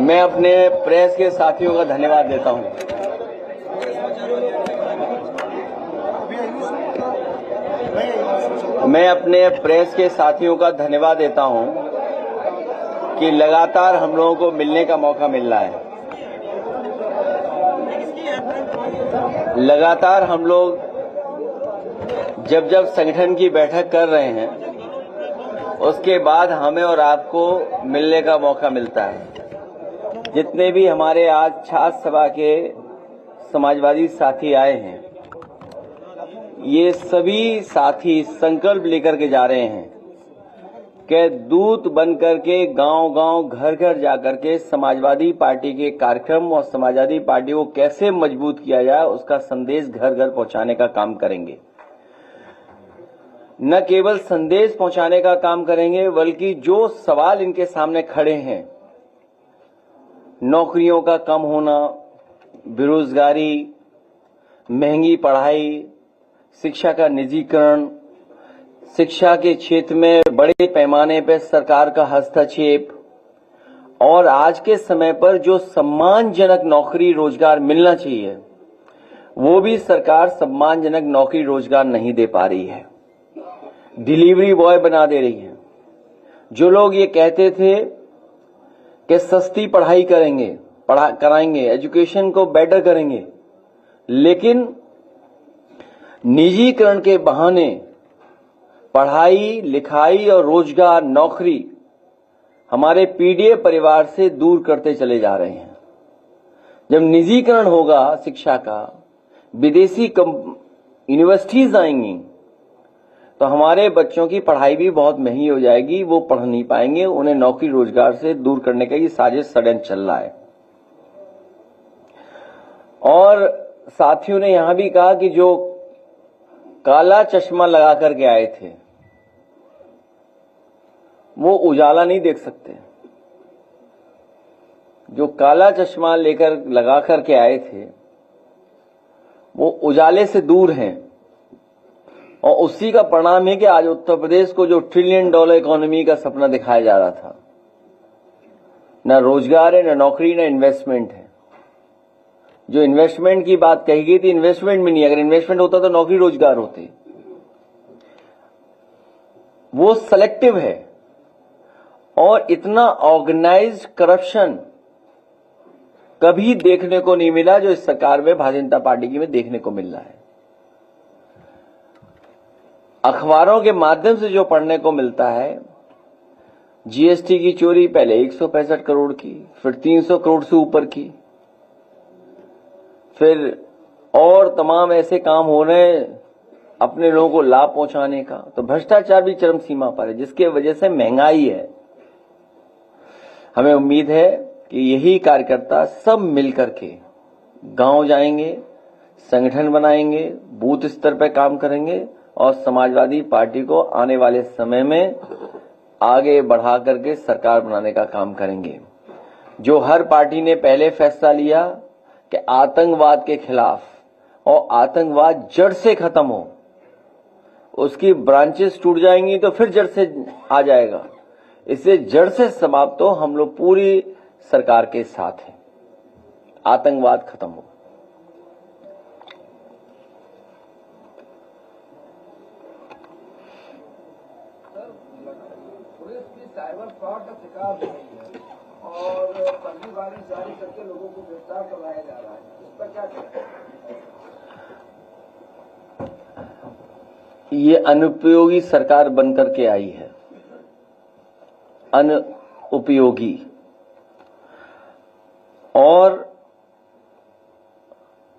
मैं अपने प्रेस के साथियों का धन्यवाद देता हूं। मैं अपने प्रेस के साथियों का धन्यवाद देता हूं कि लगातार हम लोगों को मिलने का मौका मिल रहा है। लगातार हम लोग जब जब संगठन की बैठक कर रहे हैं उसके बाद हमें और आपको मिलने का मौका मिलता है। जितने भी हमारे आज छात्र सभा के समाजवादी साथी आए हैं, ये सभी साथी संकल्प लेकर के जा रहे हैं कि दूत बनकर के गांव-गांव, घर-घर जाकर के समाजवादी पार्टी के कार्यक्रम और समाजवादी पार्टी को कैसे मजबूत किया जाए उसका संदेश घर-घर पहुंचाने का काम करेंगे। न केवल संदेश पहुंचाने का काम करेंगे बल्कि जो सवाल इनके सामने खड़े हैं, नौकरियों का कम होना, बेरोजगारी, महंगी पढ़ाई, शिक्षा का निजीकरण, शिक्षा के क्षेत्र में बड़े पैमाने पर सरकार का हस्तक्षेप और आज के समय पर जो सम्मानजनक नौकरी रोजगार मिलना चाहिए वो भी सरकार सम्मानजनक नौकरी रोजगार नहीं दे पा रही है। डिलीवरी बॉय बना दे रही है। जो लोग ये कहते थे कि सस्ती पढ़ाई कराएंगे, एजुकेशन को बेटर करेंगे, लेकिन निजीकरण के बहाने पढ़ाई लिखाई और रोजगार नौकरी हमारे पीडीए परिवार से दूर करते चले जा रहे हैं। जब निजीकरण होगा शिक्षा का, विदेशी यूनिवर्सिटीज आएंगी तो हमारे बच्चों की पढ़ाई भी बहुत महंगी हो जाएगी, वो पढ़ नहीं पाएंगे, उन्हें नौकरी रोजगार से दूर करने का ये साजिश षड्यंत्र चल रहा है। और साथियों ने यहां भी कहा कि जो काला चश्मा लगा करके आए थे वो उजाला नहीं देख सकते। जो काला चश्मा लगा करके आए थे वो उजाले से दूर हैं और उसी का परिणाम है कि आज उत्तर प्रदेश को जो $1 ट्रिलियन इकोनॉमी का सपना दिखाया जा रहा था, न रोजगार है, न नौकरी, न इन्वेस्टमेंट है। जो इन्वेस्टमेंट की बात कही गई थी, इन्वेस्टमेंट भी नहीं। अगर इन्वेस्टमेंट होता तो नौकरी रोजगार होते। वो सेलेक्टिव है और इतना ऑर्गेनाइज्ड करप्शन कभी देखने को नहीं मिला जो इस सरकार में भारतीय जनता पार्टी की में देखने को मिल रहा है। अखबारों के माध्यम से जो पढ़ने को मिलता है, जीएसटी की चोरी पहले 165 करोड़ की, फिर 300 करोड़ से ऊपर की, फिर और तमाम ऐसे काम हो रहे हैं अपने लोगों को लाभ पहुंचाने का। तो भ्रष्टाचार भी चरम सीमा पर है, जिसके वजह से महंगाई है। हमें उम्मीद है कि यही कार्यकर्ता सब मिलकर के गांव जाएंगे, संगठन बनाएंगे, बूथ स्तर पर काम करेंगे और समाजवादी पार्टी को आने वाले समय में आगे बढ़ा करके सरकार बनाने का काम करेंगे। जो हर पार्टी ने पहले फैसला लिया कि आतंकवाद के खिलाफ और आतंकवाद जड़ से खत्म हो, उसकी ब्रांचेस टूट जाएंगी तो फिर जड़ से आ जाएगा। इससे जड़ से समाप्त हो, हम लोग पूरी सरकार के साथ हैं, आतंकवाद खत्म हो। पुलिस की साइबर फ्रॉड का शिकार हो रही है और फर्जीवाड़े जारी करके लोगों को गिरफ्तार करवाया जा रहा है, इस पर क्या कहते हैं? ये अनुपयोगी सरकार बनकर के आई है, अनुपयोगी। और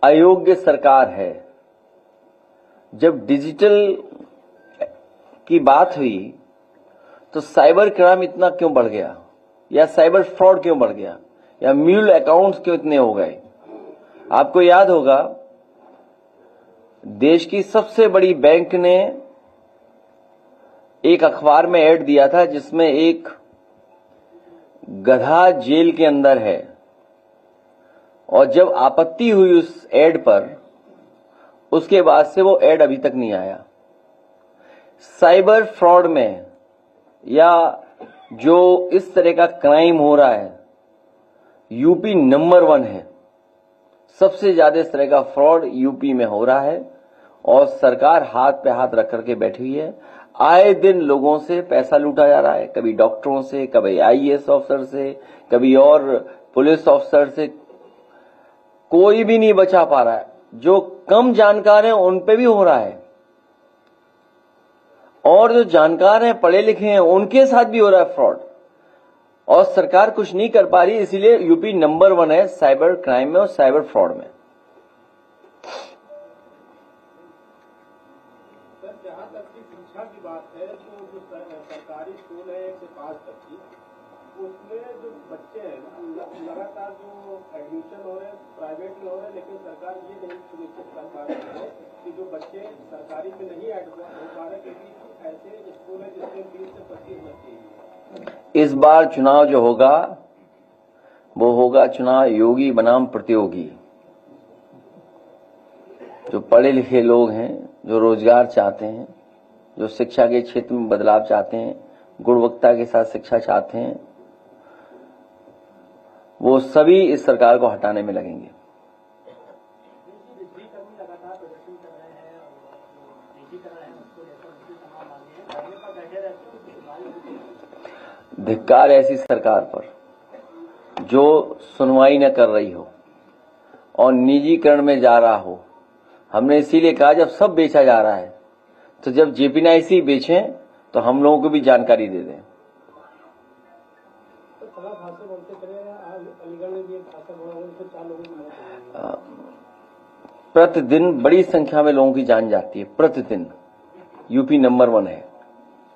अयोग्य सरकार है। जब डिजिटल की बात हुई तो साइबर क्राइम इतना क्यों बढ़ गया, या साइबर फ्रॉड क्यों बढ़ गया, या म्यूल अकाउंट्स क्यों इतने हो गए? आपको याद होगा देश की सबसे बड़ी बैंक ने एक अखबार में ऐड दिया था जिसमें एक गधा जेल के अंदर है, और जब आपत्ति हुई उस ऐड पर, उसके बाद से वो ऐड अभी तक नहीं आया। साइबर फ्रॉड में या जो इस तरह का क्राइम हो रहा है, यूपी नंबर 1 है। सबसे ज्यादा इस तरह का फ्रॉड यूपी में हो रहा है और सरकार हाथ पे हाथ रख करके बैठी हुई है। आए दिन लोगों से पैसा लूटा जा रहा है, कभी डॉक्टरों से, कभी आईएएस ऑफिसर से, कभी और पुलिस ऑफिसर से। कोई भी नहीं बचा पा रहा है। जो कम जानकार हैं उन पे भी हो रहा है और जो जानकार हैं, पढ़े लिखे हैं, उनके साथ भी हो रहा है फ्रॉड। और सरकार कुछ नहीं कर पा रही, इसीलिए यूपी नंबर 1 है साइबर क्राइम में और साइबर फ्रॉड में। सर, जहाँ तक की शिक्षा की बात है तो जो सरकारी स्कूल है 1 से 5 तक की, उसमें जो बच्चे हैं लगातार जो एडमिशन हो रहे हैं प्राइवेट में हो रहे हैं, लेकिन सरकार ये नहीं सुनिश्चित कर पा रही है कि जो बच्चे सरकारी में नहीं ऐड हो पा रहे, क्योंकि ऐसे स्कूल है जिसमें 20 से 25 बच्चे हैं। इस बार चुनाव जो होगा वो होगा चुनाव योगी बनाम प्रतियोगी। जो पढ़े लिखे लोग हैं, जो रोजगार चाहते हैं, जो शिक्षा के क्षेत्र में बदलाव चाहते हैं, गुणवत्ता के साथ शिक्षा चाहते हैं, वो सभी इस सरकार को हटाने में लगेंगे। धिक्कार ऐसी सरकार पर जो सुनवाई न कर रही हो और निजीकरण में जा रहा हो। हमने इसीलिए कहा जब सब बेचा जा रहा है तो जब जेपीएनआईसी बेचें तो हम लोगों को भी जानकारी दे दें। प्रतिदिन बड़ी संख्या में लोगों की जान जाती है। प्रतिदिन यूपी नंबर 1 है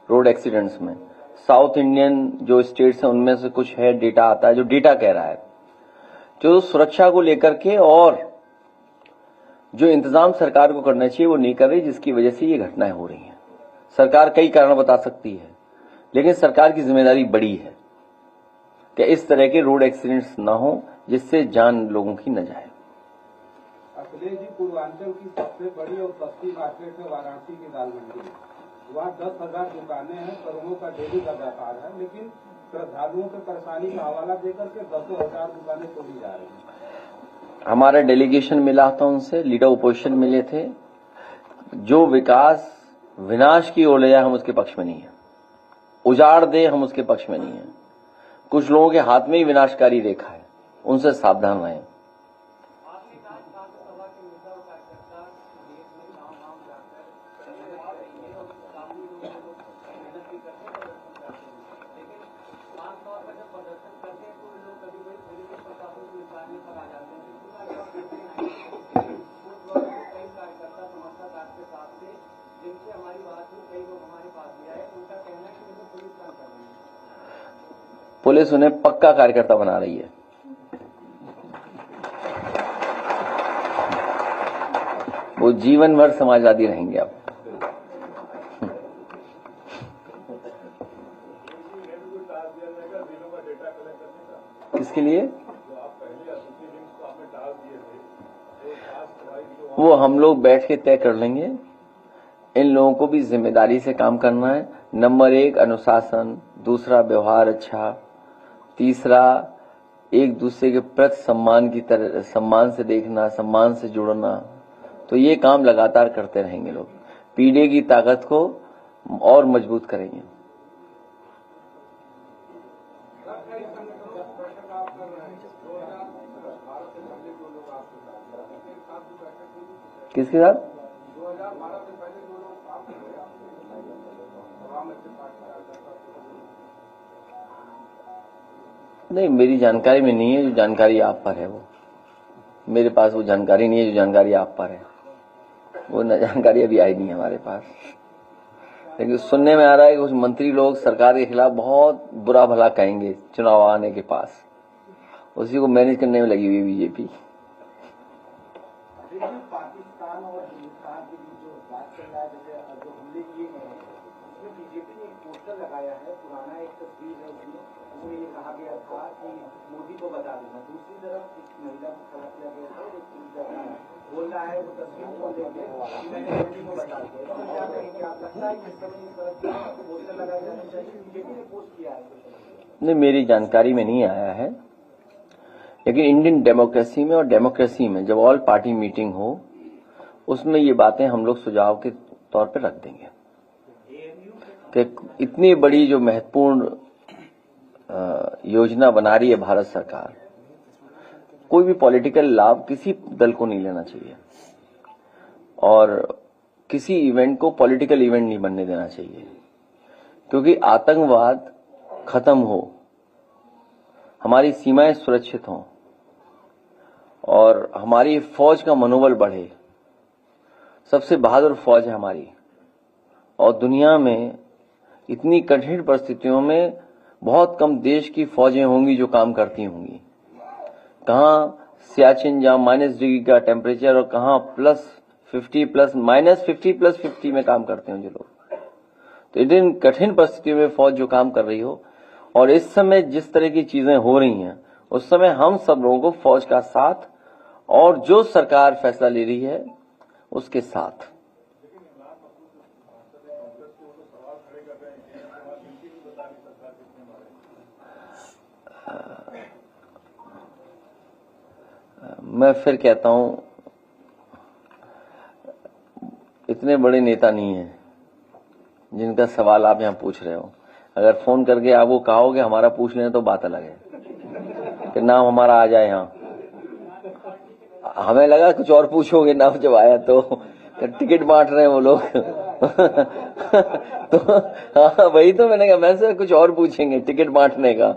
रोड एक्सीडेंट्स में। साउथ इंडियन जो स्टेट्स हैं उनमें से कुछ है, डेटा आता है जो डेटा कह रहा है। जो सुरक्षा को लेकर के और जो इंतजाम सरकार को करना चाहिए वो नहीं कर रही, जिसकी वजह से ये घटनाएं हो रही हैं। सरकार कई कारण बता सकती है, लेकिन सरकार की जिम्मेदारी बड़ी है कि इस तरह के रोड एक्सीडेंट्स ना हो जिससे जान लोगों की न जाए। अखिलेश जी, पूर्वांचल की सबसे बड़ी और सस्ती मार्केट है वाराणसी की दाल मंडी। वहाँ 10,000 दुकानें हैं, करोड़ों का डेली का व्यापार है, लेकिन श्रद्धालुओं की परेशानी का हवाला देकर के 10,000 दुकानें तोड़ी जा रही हैं। हमारा डेलीगेशन मिला था उनसे, लीडर ओपोजिशन मिले थे। जो विकास विनाश की ओर ले जाए हम उसके पक्ष में नहीं है, उजाड़ दे हम उसके पक्ष में नहीं है। कुछ लोगों के हाथ में ही विनाशकारी रेखा है, उनसे सावधान रहें। पुलिस उन्हें पक्का कार्यकर्ता बना रही है। वो जीवन भर समाजवादी रहेंगे। अब किसके लिए वो हम लोग बैठ के तय कर लेंगे। इन लोगों को भी जिम्मेदारी से काम करना है। नंबर 1 अनुशासन, दूसरा व्यवहार अच्छा, तीसरा एक दूसरे के प्रति सम्मान की तरह, सम्मान से देखना, सम्मान से जुड़ना। तो ये काम लगातार करते रहेंगे लोग। पीढ़ी की ताकत को और मजबूत करेंगे। किसके साथ? 2012 से पहले जो लोग काम कर रहे हैं नहीं, मेरी जानकारी में नहीं है। जो जानकारी आप पर है वो मेरे पास वो जानकारी नहीं है। जो जानकारी आप पर है वो जानकारी अभी आई नहीं है हमारे पास। लेकिन सुनने में आ रहा है कि कुछ मंत्री लोग सरकार के खिलाफ बहुत बुरा भला कहेंगे चुनाव आने के पास। उसी को मैनेज करने में लगी हुई बीजेपी। पाकिस्तान और हिंदुस्तान के बीच जो बात चल रहा है, जैसे जो हमले किए गए हैं, उसमें बीजेपी ने एक पोस्टर लगाया है, पुराना एक तस्वीर है, उसमें ये कहा गया था कि मोदी को बता देना। दूसरी तरफ एक महिला को खड़ा किया गया था और एक बोल रहा है वो तस्वीर को लेकर कि मैंने मोदी को बता दिया। तो क्या कहेंगे आप? लगता है कि इस समय इस तरह के पोस्टर लगाए जाने चाहिए? बीजेपी ने पोस्ट किया है। नहीं, मेरी जानकारी में नहीं आया है। लेकिन इंडियन डेमोक्रेसी में और डेमोक्रेसी में जब ऑल पार्टी मीटिंग हो उसमें ये बातें हम लोग सुझाव के तौर पे रख देंगे कि इतनी बड़ी जो महत्वपूर्ण योजना बना रही है भारत सरकार, कोई भी पॉलिटिकल लाभ किसी दल को नहीं लेना चाहिए और किसी इवेंट को पॉलिटिकल इवेंट नहीं बनने देना चाहिए, क्योंकि आतंकवाद खत्म हो, हमारी सीमाएं सुरक्षित हों और हमारी फौज का मनोबल बढ़े। सबसे बहादुर फौज है हमारी और दुनिया में इतनी कठिन परिस्थितियों में बहुत कम देश की फौजें होंगी जो काम करती होंगी। कहां सियाचिन जहां -डिग्री का टेम्परेचर और कहां -50 में काम करते हैं जो लोग। तो इन कठिन परिस्थितियों में फौज जो काम कर रही हो और इस समय जिस तरह की चीजें हो रही हैं उस समय हम सब लोगों को फौज का साथ और जो सरकार फैसला ले रही है उसके साथ। मैं फिर कहता हूं, इतने बड़े नेता नहीं है जिनका सवाल आप यहां पूछ रहे हो। अगर फोन करके आपको कहोगे हमारा पूछ लेना तो बात अलग है कि नाम हमारा आ जाए यहां। हमें लगा कुछ और पूछोगे, नाम जब आया तो टिकट बांट रहे हैं वो लोग तो हाँ वही तो मैंने कहा, मैं से कुछ और पूछेंगे टिकट बांटने का।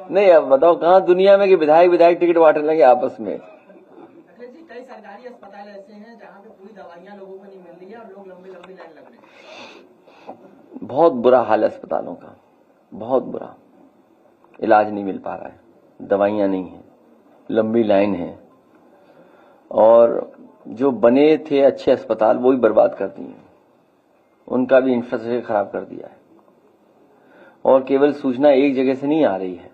नहीं, अब बताओ कहाँ दुनिया में कि विधायक टिकट बांटने लगे आपस में। कई सरकारी अस्पताल ऐसे हैं जहाँ पे पूरी दवाइयाँ लोगों को नहीं मिल रही है और लोग लंबी लंबी लाइन लग रहे हैं। बहुत बुरा हाल है अस्पतालों का, बहुत बुरा। इलाज नहीं मिल पा रहा है, दवाइयां नहीं है, लंबी लाइन है और जो बने थे अच्छे अस्पताल वो भी बर्बाद कर दिए, उनका भी इंफ्रास्ट्रक्चर खराब कर दिया है। और केवल सूचना एक जगह से नहीं आ रही है,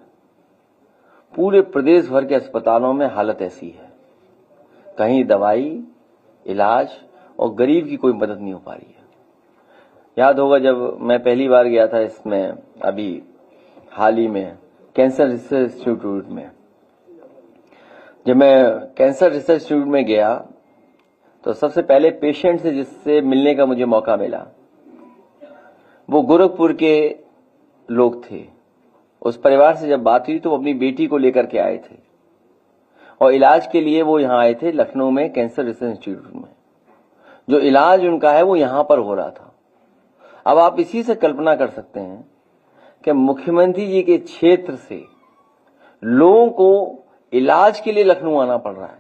पूरे प्रदेश भर के अस्पतालों में हालत ऐसी है, कहीं दवाई, इलाज और गरीब की कोई मदद नहीं हो पा रही है। याद होगा जब मैं पहली बार गया था इसमें, अभी हाल ही में कैंसर रिसर्च इंस्टीट्यूट में, जब मैं कैंसर रिसर्च इंस्टीट्यूट में गया तो सबसे पहले पेशेंट से जिससे मिलने का मुझे मौका मिला वो गोरखपुर के लोग थे। उस परिवार से जब बात हुई तो वो अपनी बेटी को लेकर के आए थे और इलाज के लिए वो यहां आए थे लखनऊ में कैंसर रिसर्च इंस्टीट्यूट में। जो इलाज उनका है वो यहां पर हो रहा था। अब आप इसी से कल्पना कर सकते हैं कि मुख्यमंत्री जी के क्षेत्र से लोगों को इलाज के लिए लखनऊ आना पड़ रहा है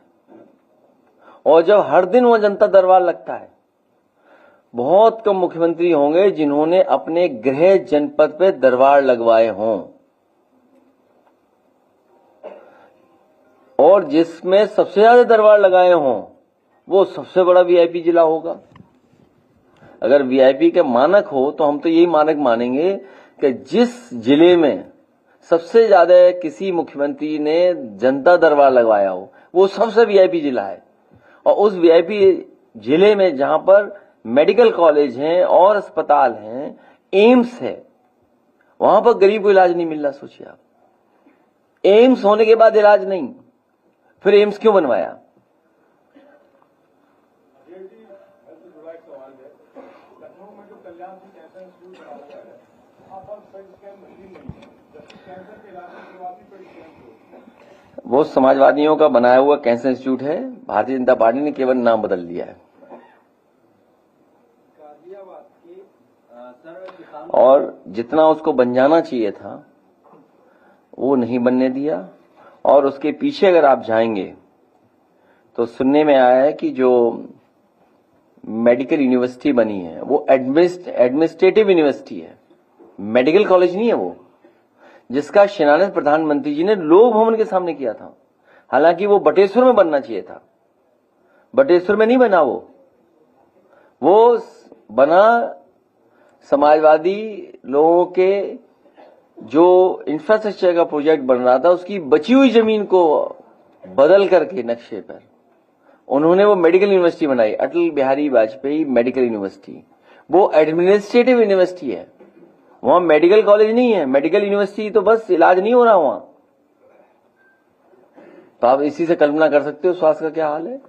और जब हर दिन वह जनता दरबार लगता है, बहुत कम मुख्यमंत्री होंगे जिन्होंने अपने गृह जनपद पे दरबार लगवाए हों और जिसमें सबसे ज्यादा दरबार लगाए हों वो सबसे बड़ा वीआईपी जिला होगा। अगर वीआईपी के मानक हो तो हम तो यही मानक मानेंगे कि जिस जिले में सबसे ज्यादा किसी मुख्यमंत्री ने जनता दरबार लगवाया हो वो सबसे वीआईपी जिला है। और उस वीआईपी जिले में जहां पर मेडिकल कॉलेज हैं और अस्पताल हैं, एम्स है, वहां पर गरीब को इलाज नहीं मिल रहा। सोचिए आप, एम्स होने के बाद इलाज नहीं, फिर एम्स क्यों बनवाया? वो समाजवादियों का बनाया हुआ कैंसर इंस्टीट्यूट है, भारतीय जनता पार्टी ने केवल नाम बदल दिया है। और जितना उसको बन जाना चाहिए था वो नहीं बनने दिया। और उसके पीछे अगर आप जाएंगे तो सुनने में आया है कि जो मेडिकल यूनिवर्सिटी बनी है वो एडमिनिस्ट्रेटिव यूनिवर्सिटी है, मेडिकल कॉलेज नहीं है वो, जिसका शिलान्यास प्रधानमंत्री जी ने लोक भवन के सामने किया था। हालांकि वो बटेश्वर में बनना चाहिए था, बटेश्वर में नहीं बना, वो बना समाजवादी लोगों के जो इंफ्रास्ट्रक्चर का प्रोजेक्ट बन रहा था उसकी बची हुई जमीन को बदल करके नक्शे पर उन्होंने वो मेडिकल यूनिवर्सिटी बनाई, अटल बिहारी वाजपेयी मेडिकल यूनिवर्सिटी। वो एडमिनिस्ट्रेटिव यूनिवर्सिटी है, वहां मेडिकल कॉलेज नहीं है। मेडिकल यूनिवर्सिटी तो बस इलाज नहीं हो रहा वहां, तो आप इसी से कल्पना कर सकते हो स्वास्थ्य का क्या हाल है। आप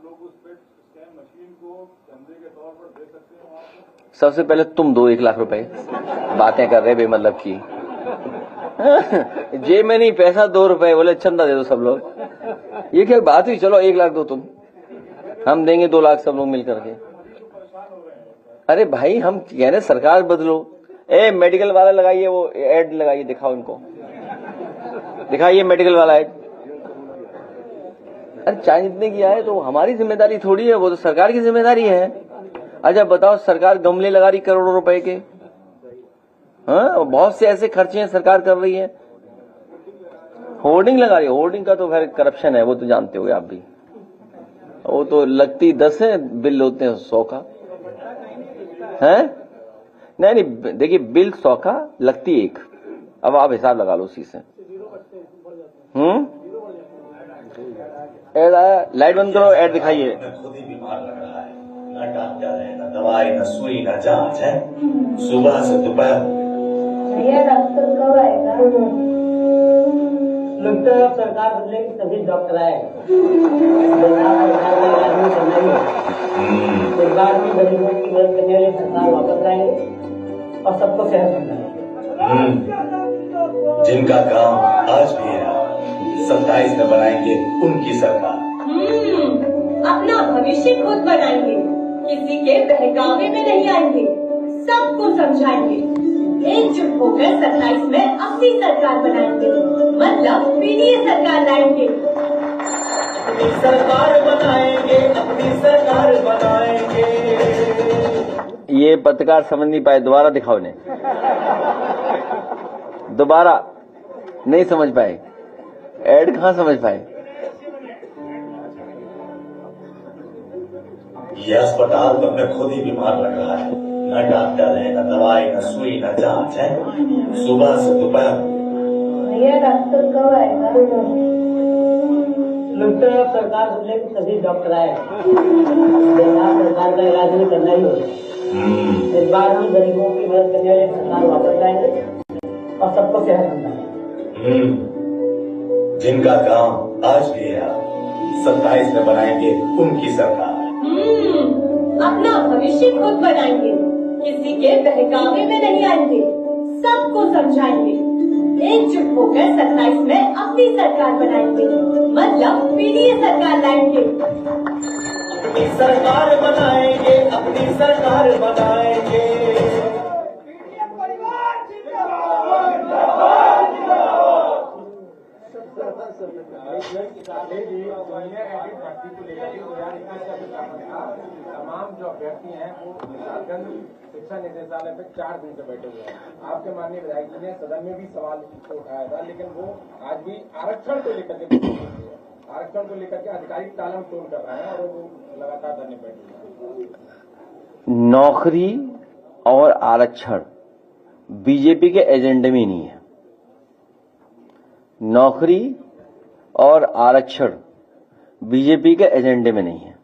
लोग उस पे स्कैन मशीन को धंधे के तौर पर दे सकते हो आपको? सबसे पहले तुम दो 1 लाख रुपए, बातें कर रहे बेमतलब की। जेब में नहीं पैसा, 2 रुपए बोले चंदा दे दो सब लोग। ये क्या बात हुई, चलो 1 लाख दो तुम, हम देंगे 2 लाख सब लोग मिलकर के। अरे भाई हम कह रहे सरकार बदलो। मेडिकल वाला लगाइए, वो एड लगाइए, दिखाओ इनको, दिखाइए मेडिकल वाला एड। अरे चाहे जितने किया है तो हमारी जिम्मेदारी थोड़ी है, वो तो सरकार की जिम्मेदारी है। अच्छा बताओ, सरकार गमले लगा रही करोड़ों रुपए के, हाँ बहुत से ऐसे खर्चे हैं सरकार कर रही है। होर्डिंग लगा रही है, होर्डिंग का तो फिर करप्शन है, वो तो जानते हो आप भी। वो तो लगती 10 है, बिल होते हैं 100 का है। नहीं, देखिए बिल 100 का, लगती 1। अब आप हिसाब लगा लो उसी से। ऐड आया, लाइट बंद करो, ऐड दिखाइए। खुद ही बीमार लग रहा है, न डॉक्टर है, न दवाई, न सुई, न जांच है। सुबह से दोपहर। भैया डॉक्टर कब आएगा? लगता है अब सरकार बदलेगी तभी डॉक्टर आएगा। इस बार भी गरीबों की मदद करने वाली सरकार वापस आएगी और सबको सेहत मिलेगी। जिनका काम आज भी है, 27 में बनाएंगे उनकी सरकार। अपना भविष्य खुद बनाएंगे, किसी के बहकावे में नहीं आएंगे, सबको समझाएंगे। एकजुट होकर 27 में अपनी सरकार बनाएंगे, मतलब पीडीए सरकार लाएंगे। अपनी सरकार बनाएंगे, अपनी सरकार बनाएंगे। ये पत्रकार समझ नहीं पाए, दोबारा दिखाओ इन्हें, दोबारा नहीं समझ पाए, ऐड कहाँ समझ पाए। ये अस्पताल तो हमें खुद ही बीमार लग रहा है, न डॉक्टर है, न दवाई, न सुई, न जांच है। सुबह से दोपहर। भैया डॉक्टर कब आएगा? लगता है अब सरकार बदलेगी तभी डॉक्टर आएगा। सरकार का इलाज नहीं करना ही होगा। इस बार हम गरीबों की मदद करने वाली सरकार वापस आएंगे और सबको सेहत मिलेगी। जिनका काम आज भी है, 27 में बनाएंगे उनकी सरकार। अपना भविष्य खुद बनाएंगे, किसी के बहकावे में नहीं आएंगे, सबको समझाएंगे। एकजुट होकर 27 में अपनी सरकार बनाएंगे, मतलब पीडीए सरकार लाएंगे। अपनी सरकार बनाएंगे, अपनी सरकार बनाएंगे। तमाम जो अभ्यर्थी हैं वो झारखंड शिक्षा निदेशालय पे 4 दिन से बैठे हुए हैं। आपके माननीय विधायक जी ने सदन में भी सवाल उठाया था, लेकिन वो आज भी आरक्षण को लेकर के आधिकारिक तालम तोड़ कर रहे हैं और वो लगातार धरने बैठे। नौकरी और आरक्षण बीजेपी के एजेंडे में नहीं है। नौकरी और आरक्षण बीजेपी के एजेंडे में नहीं है।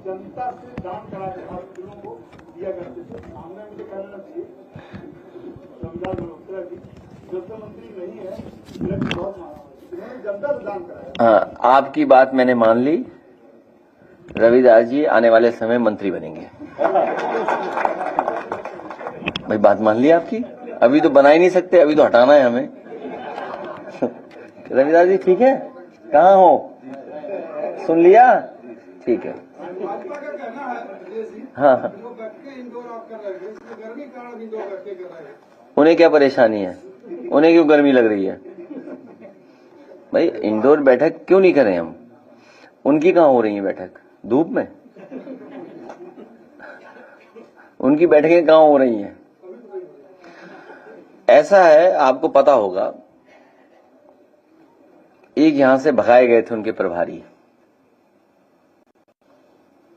जनता से दान करा के हॉस्पिटलों को दिया करते थे, सामने उनके कहना चाहिए रविदास मल्होत्रा जी जब मंत्री नहीं है, बहुत माना, जनता से दान कराया। आपकी बात मैंने मान ली, रविदास जी आने वाले समय मंत्री बनेंगे। भाई बात मान ली आपकी, अभी तो बना ही नहीं सकते, अभी तो हटाना है हमें। रविदास जी ठीक है, कहाँ हो, सुन लिया, ठीक है। हाँ हाँ, उन्हें क्या परेशानी है, उन्हें क्यों गर्मी लग रही है। भाई इंडोर बैठक क्यों नहीं करें हम, उनकी कहाँ हो रही है बैठक, धूप में, उनकी बैठकें कहाँ हो रही हैं। ऐसा है, आपको पता होगा, एक यहां से भगाए गए थे उनके प्रभारी,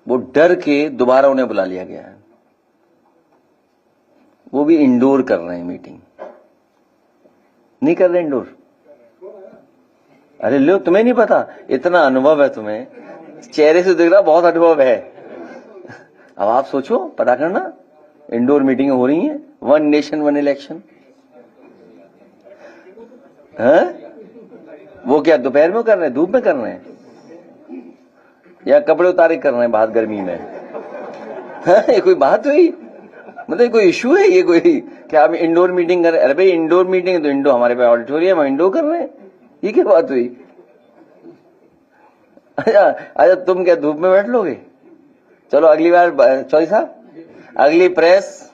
वो डर के दोबारा उन्हें बुला लिया गया है। वो भी इंडोर कर रहे हैं मीटिंग, नहीं कर रहे इंडोर। अरे लो, तुम्हें नहीं पता, इतना अनुभव है तुम्हें, चेहरे से दिख रहा बहुत अनुभव है। अब आप सोचो, पता करना, इंडोर मीटिंग हो रही हैं, 1 नेशन 1 इलेक्शन। वो क्या दोपहर में कर रहे हैं, धूप में कर रहे हैं, या कपड़े उतारे कर रहे हैं बाहर गर्मी में? ये कोई बात हुई? मतलब कोई इशू है ये? कोई क्या हम इंडोर मीटिंग कर रहे हैं? अरे भाई इंडोर मीटिंग है तो इंडोर, हमारे पास ऑडिटोरियम, हम इंडोर कर रहे हैं, ये क्या बात हुई? अच्छा तुम क्या धूप में बैठ लोगे? चलो अगली बार चौधरी साहब, अगली प्रेस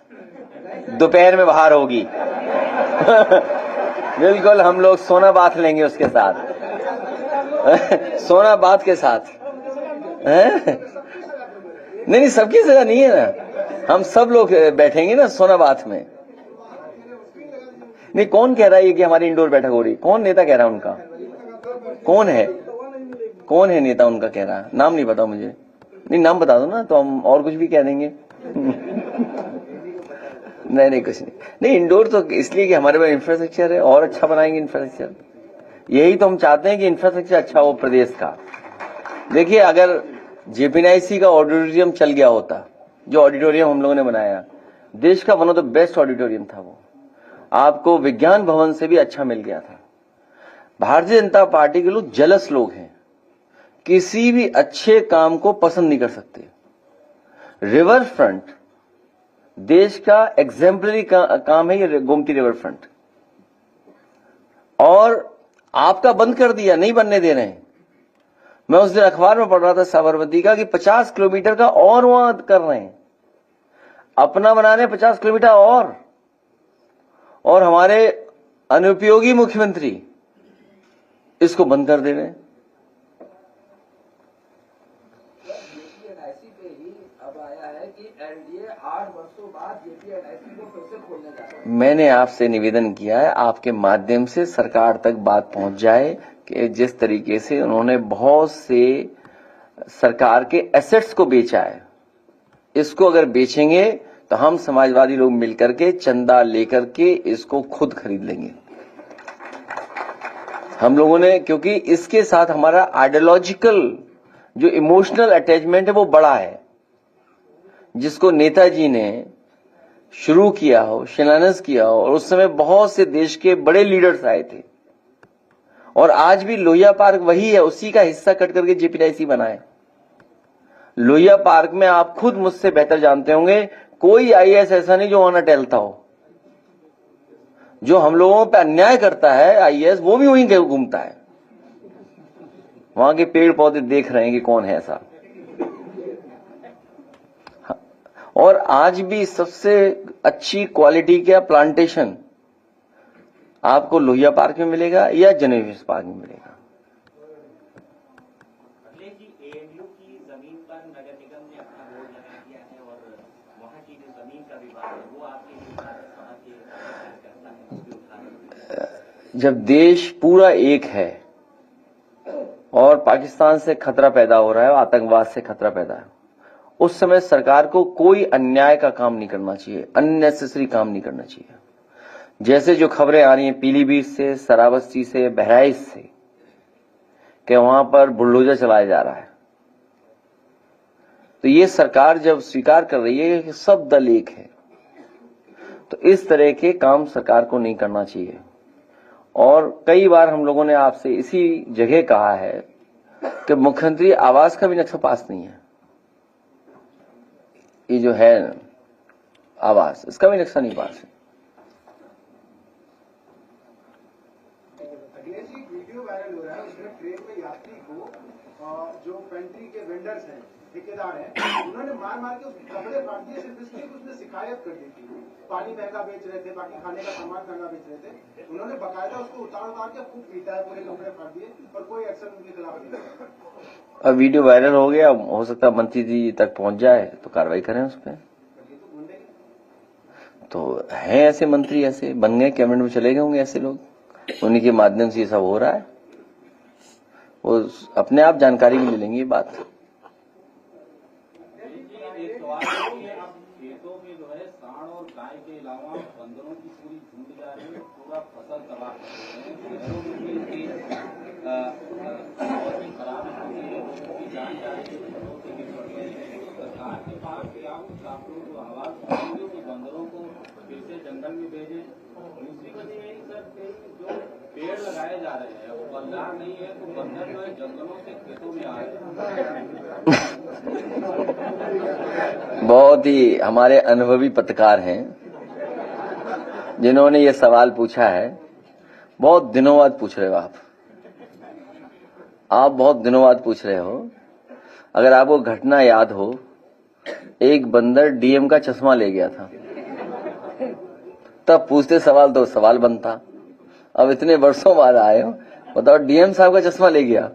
दोपहर में बाहर होगी। बिल्कुल, हम लोग सोना बात लेंगे उसके साथ। सोना बात के साथ नहीं, सबकी सजा नहीं है ना, हम सब लोग बैठेंगे ना सोना बात में। नहीं, कौन कह रहा है ये कि हमारी इंडोर बैठक हो रही? कौन नेता कह रहा है उनका? कौन है? कौन है नेता उनका कह रहा? नाम नहीं पता मुझे। नहीं, नाम बता दो ना, तो हम और कुछ भी कह देंगे। नहीं कुछ नहीं। इंडोर तो इसलिए कि हमारे पास इंफ्रास्ट्रक्चर है, और अच्छा बनाएंगे इंफ्रास्ट्रक्चर। यही तो हम चाहते हैं कि इंफ्रास्ट्रक्चर अच्छा हो प्रदेश का। देखिए, अगर जेपीएनआईसी का ऑडिटोरियम चल गया होता, जो ऑडिटोरियम हम लोगों ने बनाया, देश का one of the best auditorium था वो, आपको विज्ञान भवन से भी अच्छा मिल गया था। भारतीय जनता पार्टी के लोग जलस लोग हैं, किसी भी अच्छे काम को पसंद नहीं कर सकते। रिवर फ्रंट देश का एग्जेम्पलरी काम है, ये गोमती रिवर फ्रंट, और आपका बंद कर दिया, नहीं बनने दे रहे हैं। मैं उस दिन अखबार में पढ़ रहा था साबरमती का कि 50 किलोमीटर का और वहां कर रहे हैं, अपना बना रहे हैं 50 किलोमीटर और हमारे अनुपयोगी मुख्यमंत्री इसको बंद कर दे रहे हैं। जेपीएनआईसी पे ही अब आया है कि एनडीए 8 वर्षों बाद जेपीएनआईसी को फिर से खोलने जा रहा है। मैंने आपसे निवेदन किया है, आपके माध्यम से सरकार तक बात पहुंच जाए कि जिस तरीके से उन्होंने बहुत से सरकार के एसेट्स को बेचा है, इसको अगर बेचेंगे तो हम समाजवादी लोग मिलकर के चंदा लेकर के इसको खुद खरीद लेंगे। हम लोगों ने, क्योंकि इसके साथ हमारा आइडियोलॉजिकल जो इमोशनल अटैचमेंट है वो बड़ा है, जिसको नेताजी ने शुरू किया हो, शिलान्यास किया हो, और उस समय बहुत से देश के बड़े लीडर्स आए थे, और आज भी लोहिया पार्क वही है, उसी का हिस्सा कट करके जेपीएनआईसी बना है। लोहिया पार्क में आप खुद मुझसे बेहतर जानते होंगे, कोई आईएएस ऐसा नहीं जो वहां न टहलता हो। जो हम लोगों पे अन्याय करता है आईएएस, वो भी वहीं घूमता है, वहां के पेड़ पौधे देख रहे हैं कि कौन है ऐसा। और आज भी सबसे अच्छी क्वालिटी का प्लांटेशन आपको लोहिया पार्क में मिलेगा या जनरल पार्क में मिलेगा। अखिलेश जी, एएमयू की जमीन पर नगर निगम ने अपना बोर्ड लगा दिया है, और वहां की जो जमीन का विवाद है वो आपके करता है। जब देश पूरा एक है और पाकिस्तान से खतरा पैदा हो रहा है, आतंकवाद से खतरा पैदा है, उस समय सरकार को कोई अन्याय का काम नहीं करना चाहिए, अननेसेसरी काम नहीं करना चाहिए। जैसे जो खबरें आ रही हैं पीलीभीत से, श्रावस्ती से, बहराइच से, कि वहां पर बुलडोजर चलाया जा रहा है, तो ये सरकार जब स्वीकार कर रही है कि सब दल एक है, तो इस तरह के काम सरकार को नहीं करना चाहिए। और कई बार हम लोगों ने आपसे इसी जगह कहा है कि मुख्यमंत्री आवास का भी नक्शा पास नहीं है। ये जो है आवास, इसका भी नक्शा नहीं पास है। वीडियो वायरल हो रहा है, उसमें ट्रेन में यात्री को जो पेंट्री के वेंडर्स हैं, ठेकेदार हैं, उन्होंने मार मार के उसके कपड़े फाड़ दिए, सिर्फ इसलिए कि उसने शिकायत कर दी थी। पानी महंगा बेच रहे थे, बाकी खाने का सामान महंगा बेच रहे थे, उन्होंने बकायदा उसको उतार के खूब पीटा है, पूरे कपड़े फाड़ दिए, और कोई एक्शन उनके खिलाफ नहीं है। अब वीडियो वायरल हो गया, हो सकता है मंत्री जी तक पहुंच जाए तो कार्रवाई करें उस पर। तो हैं ऐसे मंत्री, ऐसे बन गए, कैबिनेट में चले गए होंगे ऐसे लोग, उन्हीं के माध्यम से ये सब हो रहा है। वो अपने आप जानकारी भी ले लेंगे ये बात। खेतों में जो है सांड और गाय के अलावा बंदरों की पूरी झुंड जा रही है, पूरा फसल तबाह कर रहे हैं। शहरों में भी इसकी बहुत ही खराब स्थिति है, लोगों की जान जा रही है। सरकार के पास या छात्रों को आवाज देंगे कि बंदरों को फिर से जंगल में भेजें। दूसरी वजह यही सर कि जो पेड़ लगाए जा रहे हैं वो बंदर नहीं है, तो बंदर जो है जंगलों से खेतों में आ रहे हैं। बहुत ही हमारे अनुभवी पत्रकार हैं जिन्होंने ये सवाल पूछा है। बहुत दिनों बाद पूछ रहे हो आप बहुत दिनों बाद पूछ रहे हो। अगर आपको घटना याद हो, एक बंदर डीएम का चश्मा ले गया था, तब पूछते सवाल तो सवाल बनता। अब इतने वर्षों बाद आए हो, बताओ डीएम साहब का चश्मा ले गया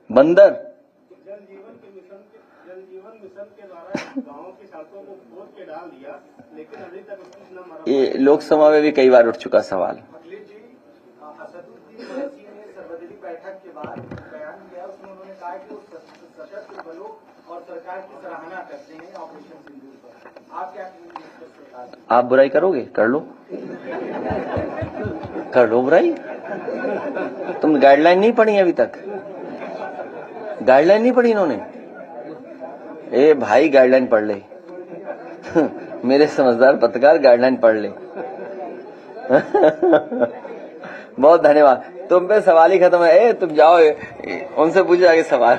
बंदर। जल जीवन मिशन के द्वारा गाँव की सड़कों को खोद के डाल दिया, लेकिन अभी तक उसकी न मरम्मत। ये लोकसभा में भी कई बार उठ चुका सवाल। अखिलेश जी, असदुद्दीन ओवैसी ने सर्वदलीय बैठक के बाद बयान दिया, उसमें उन्होंने कहा कि वो सशस्त्र बलों और सरकार की सराहना करते हैं ऑपरेशन सिंदूर पर। आप क्या कहेंगे इस सरकार से? आप बुराई करोगे? कर लो बुराई। तुम गाइडलाइन नहीं पढ़ी अभी तक? गाइडलाइन नहीं पढ़ी इन्होंने? ए भाई गाइडलाइन पढ़ ले। मेरे समझदार पत्रकार गाइडलाइन पढ़ ले। बहुत धन्यवाद। तुम पे सवाल ही खत्म है। तुम जाओ उनसे पूछो आगे सवाल।